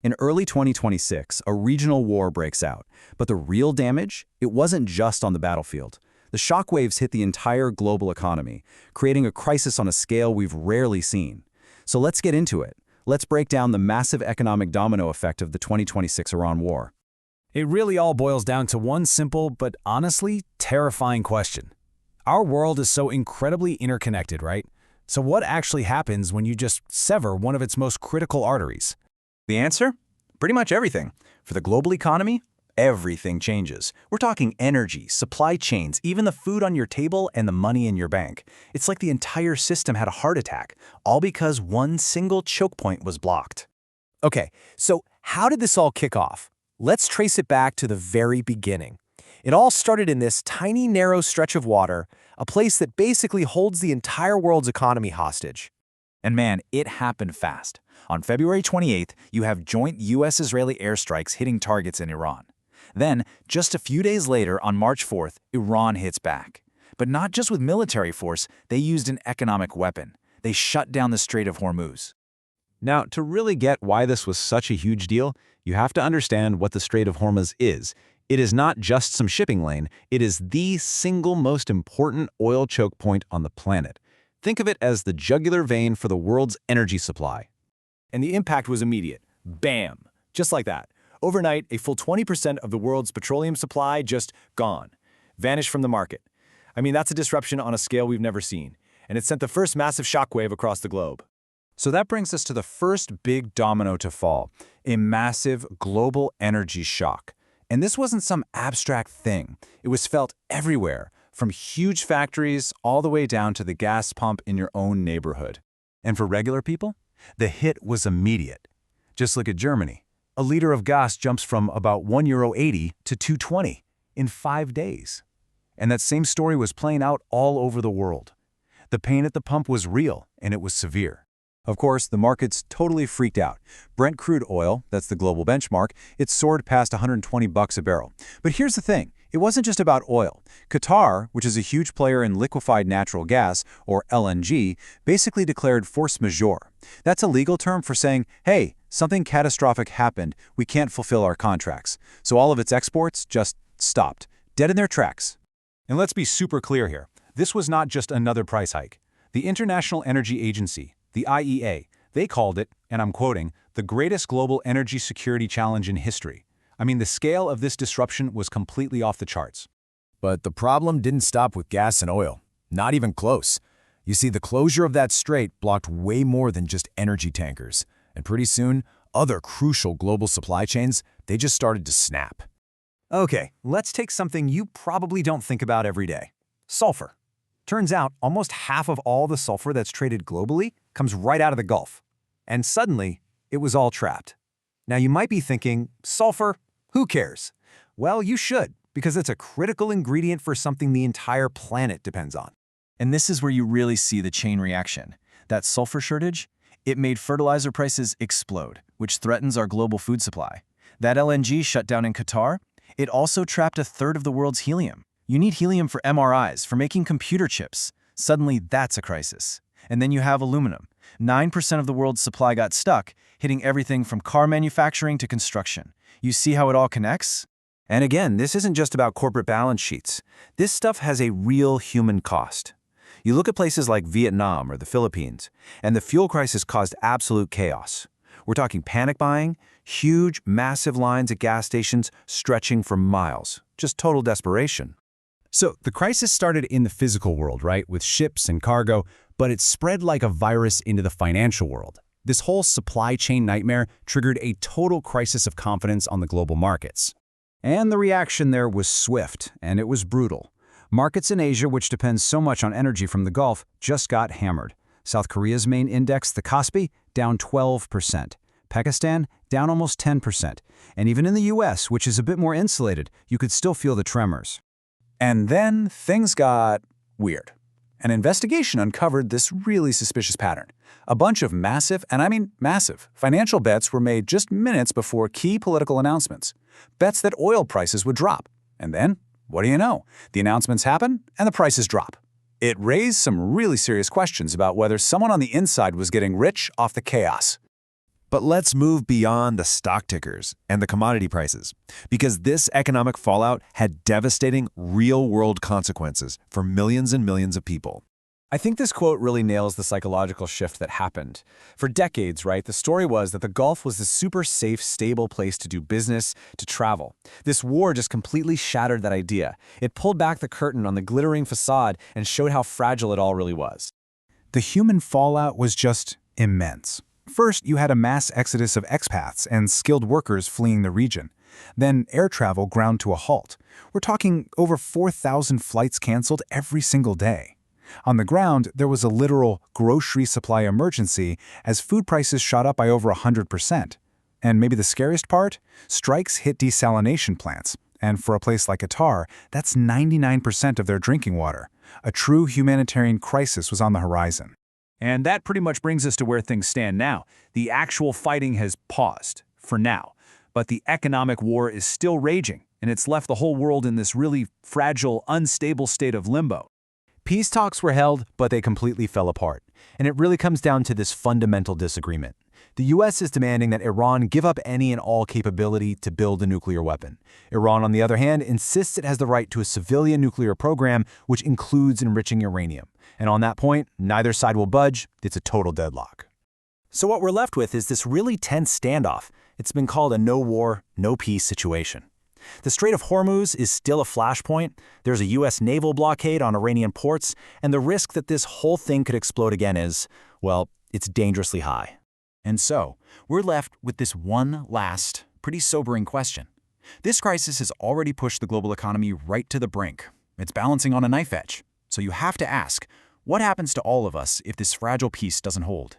In early 2026, a regional war breaks out. But the real damage? It wasn't just on the battlefield. The shockwaves hit the entire global economy, creating a crisis on a scale we've rarely seen. So let's get into it. Let's break down the massive economic domino effect of the 2026 Iran war. It really all boils down to one simple, but honestly, terrifying question. Our world is so incredibly interconnected, right? So what actually happens when you just sever one of its most critical arteries? The answer? Pretty much everything. For the global economy, everything changes. We're talking energy, supply chains, even the food on your table and the money in your bank. It's like the entire system had a heart attack, all because one single choke point was blocked. Okay, so how did this all kick off? Let's trace it back to the very beginning. It all started in this tiny, narrow stretch of water, a place that basically holds the entire world's economy hostage. And man, it happened fast. On February 28th, you have joint US-Israeli airstrikes hitting targets in Iran. Then, just a few days later, on March 4th, Iran hits back. But not just with military force, they used an economic weapon. They shut down the Strait of Hormuz. Now, to really get why this was such a huge deal, you have to understand what the Strait of Hormuz is. It is not just some shipping lane, it is the single most important oil choke point on the planet. Think of it as the jugular vein for the world's energy supply. And the impact was immediate. Bam! Just like that. Overnight, a full 20% of the world's petroleum supply just gone. Vanished from the market. I mean, that's a disruption on a scale we've never seen. And it sent the first massive shockwave across the globe. So that brings us to the first big domino to fall, a massive global energy shock. And this wasn't some abstract thing. It was felt everywhere, from huge factories all the way down to the gas pump in your own neighborhood. And for regular people, the hit was immediate. Just look at Germany. A liter of gas jumps from about €1.80 to $2.20 in 5 days. And that same story was playing out all over the world. The pain at the pump was real, and it was severe. Of course, the markets totally freaked out. Brent crude oil, that's the global benchmark, it soared past $120 a barrel. But here's the thing, it wasn't just about oil. Qatar, which is a huge player in liquefied natural gas, or LNG, basically declared force majeure. That's a legal term for saying, hey, something catastrophic happened, we can't fulfill our contracts. So all of its exports just stopped, dead in their tracks. And let's be super clear here. This was not just another price hike. The International Energy Agency, the IEA, they called it, and I'm quoting, the greatest global energy security challenge in history. I mean, the scale of this disruption was completely off the charts. But the problem didn't stop with gas and oil. Not even close. You see, the closure of that strait blocked way more than just energy tankers. And pretty soon, other crucial global supply chains, they just started to snap. Okay, let's take something you probably don't think about every day. Sulfur. Turns out, almost half of all the sulfur that's traded globally comes right out of the Gulf. And suddenly, it was all trapped. Now you might be thinking, sulfur? Who cares? Well, you should, because it's a critical ingredient for something the entire planet depends on. And this is where you really see the chain reaction. That sulfur shortage, it made fertilizer prices explode, which threatens our global food supply. That LNG shutdown in Qatar, it also trapped a third of the world's helium. You need helium for MRIs, for making computer chips. Suddenly, that's a crisis. And then you have aluminum. 9% of the world's supply got stuck, hitting everything from car manufacturing to construction. You see how it all connects? And again, this isn't just about corporate balance sheets. This stuff has a real human cost. You look at places like Vietnam or the Philippines, and the fuel crisis caused absolute chaos. We're talking panic buying, huge, massive lines at gas stations stretching for miles. Just total desperation. So the crisis started in the physical world, right, with ships and cargo, but it spread like a virus into the financial world. This whole supply chain nightmare triggered a total crisis of confidence on the global markets. And the reaction there was swift, and it was brutal. Markets in Asia, which depends so much on energy from the Gulf, just got hammered. South Korea's main index, the Kospi, down 12%. Pakistan, down almost 10%. And even in the US, which is a bit more insulated, you could still feel the tremors. And then things got weird. An investigation uncovered this really suspicious pattern. A bunch of massive, and I mean massive, financial bets were made just minutes before key political announcements. Bets that oil prices would drop. And then, what do you know? The announcements happen and the prices drop. It raised some really serious questions about whether someone on the inside was getting rich off the chaos. But let's move beyond the stock tickers and the commodity prices, because this economic fallout had devastating real-world consequences for millions and millions of people. I think this quote really nails the psychological shift that happened. For decades, right, the story was that the Gulf was this super safe, stable place to do business, to travel. This war just completely shattered that idea. It pulled back the curtain on the glittering facade and showed how fragile it all really was. The human fallout was just immense. First, you had a mass exodus of expats and skilled workers fleeing the region. Then air travel ground to a halt. We're talking over 4,000 flights canceled every single day. On the ground, there was a literal grocery supply emergency as food prices shot up by over 100%. And maybe the scariest part? Strikes hit desalination plants. And for a place like Qatar, that's 99% of their drinking water. A true humanitarian crisis was on the horizon. And that pretty much brings us to where things stand now. The actual fighting has paused, for now. But the economic war is still raging, and it's left the whole world in this really fragile, unstable state of limbo. Peace talks were held, but they completely fell apart. And it really comes down to this fundamental disagreement. The U.S. is demanding that Iran give up any and all capability to build a nuclear weapon. Iran, on the other hand, insists it has the right to a civilian nuclear program, which includes enriching uranium. And on that point, neither side will budge. It's a total deadlock. So what we're left with is this really tense standoff. It's been called a no-war, no-peace situation. The Strait of Hormuz is still a flashpoint. There's a U.S. naval blockade on Iranian ports, and the risk that this whole thing could explode again is, well, it's dangerously high. And so, we're left with this one last, pretty sobering question. This crisis has already pushed the global economy right to the brink. It's balancing on a knife edge. So you have to ask, what happens to all of us if this fragile peace doesn't hold?